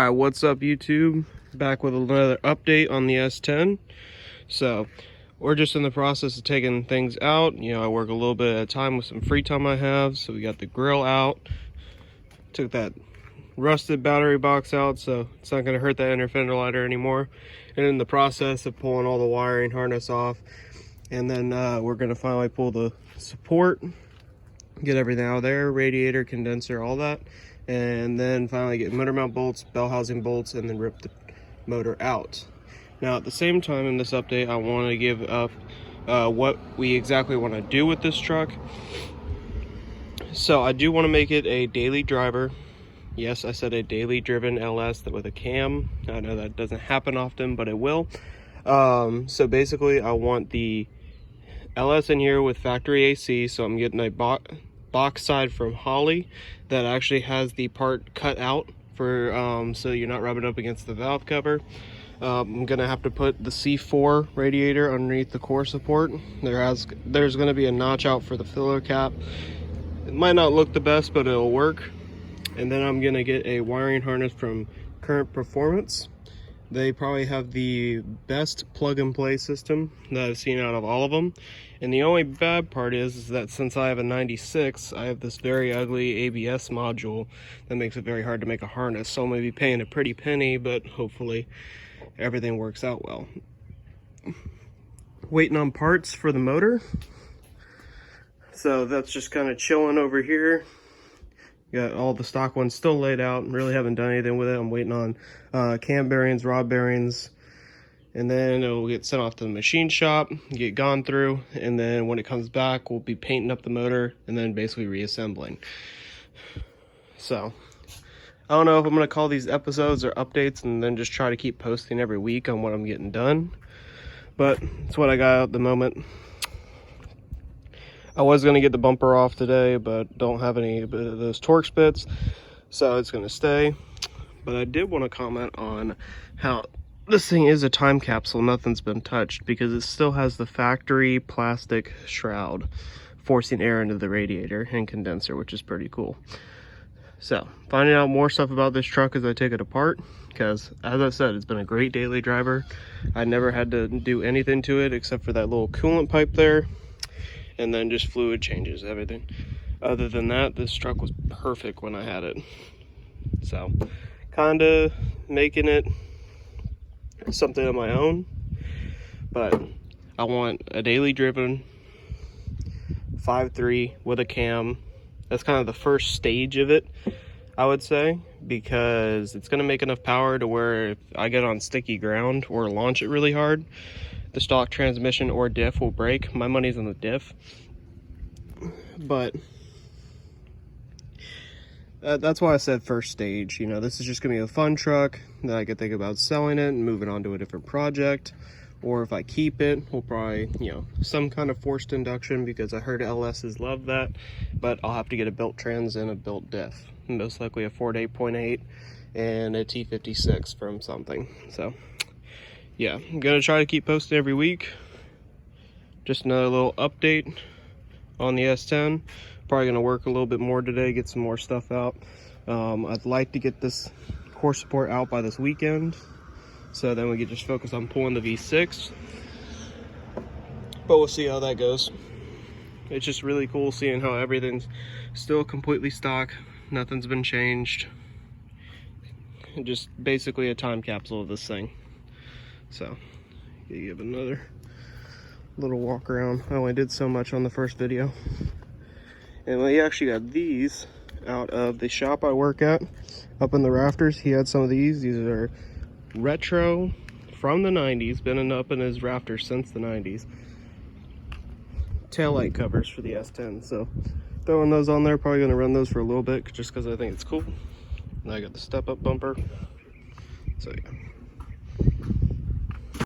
Alright, what's up YouTube? Back with another update on the S10. So, we're just in the process of taking things out. You know, I work a little bit at a time with some free time I have. So we got the grill out. Took that rusted battery box out, so it's not going to hurt that inner fender lighter anymore. And in the process of pulling all the wiring harness off. And then we're going to finally pull the support. Get everything out of there, radiator, condenser, all that. And then finally get motor mount bolts, bell housing bolts, and then rip the motor out. Now at the same time in this update, I want to give up what we exactly want to do with this truck. So I do want to make it a daily driver. Yes, I said a daily driven LS with a cam. I know that doesn't happen often, but it will. So basically I want the LS in here with factory AC, so I'm getting a box side from Holley that actually has the part cut out for so you're not rubbing up against the valve cover. I'm gonna have to put the C4 radiator underneath the core support. There's gonna be a notch out for the filler cap. It might not look the best, but it'll work. And then I'm gonna get a wiring harness from Current Performance. They probably have the best plug-and-play system that I've seen out of all of them. And the only bad part is that since I have a 96, I have this very ugly ABS module that makes it very hard to make a harness. So I'm going to be paying a pretty penny, but hopefully everything works out well. Waiting on parts for the motor. So that's just kind of chilling over here. Got all the stock ones still laid out. Really haven't done anything with it. I'm waiting on cam bearings, rod bearings, and then it'll get sent off to the machine shop, get gone through, and then when it comes back, we'll be painting up the motor and then basically reassembling. So I don't know if I'm gonna call these episodes or updates and then just try to keep posting every week on what I'm getting done, but it's what I got at the moment. I was going to get the bumper off today, but don't have any of those Torx bits, so it's going to stay. But I did want to comment on how this thing is a time capsule. Nothing's been touched because it still has the factory plastic shroud forcing air into the radiator and condenser, which is pretty cool. So, finding out more stuff about this truck as I take it apart, because as I said, it's been a great daily driver. I never had to do anything to it except for that little coolant pipe there. And then just fluid changes, everything. Other than that, this truck was perfect when I had it. So, kinda making it something of my own. But I want a daily driven 5.3 with a cam. That's kind of the first stage of it, I would say, because it's gonna make enough power to where if I get on sticky ground or launch it really hard, the stock transmission or diff will break. My money's on the diff, but that's why I said first stage. You know, this is just gonna be a fun truck that I could think about selling it and moving on to a different project, or if I keep it, we'll probably, you know, some kind of forced induction, because I heard LSs love that, but I'll have to get a built trans and a built diff, most likely a Ford 8.8 and a T56 from something. So yeah, I'm gonna try to keep posting every week. Just another little update on the S10. Probably gonna work a little bit more today, get some more stuff out. I'd like to get this core support out by this weekend, so then we can just focus on pulling the V6. But we'll see how that goes. It's just really cool seeing how everything's still completely stock. Nothing's been changed. Just basically a time capsule of this thing. So, give another little walk around. I only did so much on the first video. And we actually got these out of the shop I work at, up in the rafters. He had some of these. These are retro from the 90s, been up in his rafters since the 90s. Taillight covers for the S10. So, throwing those on there, probably gonna run those for a little bit just because I think it's cool. And I got the step-up bumper. So, yeah.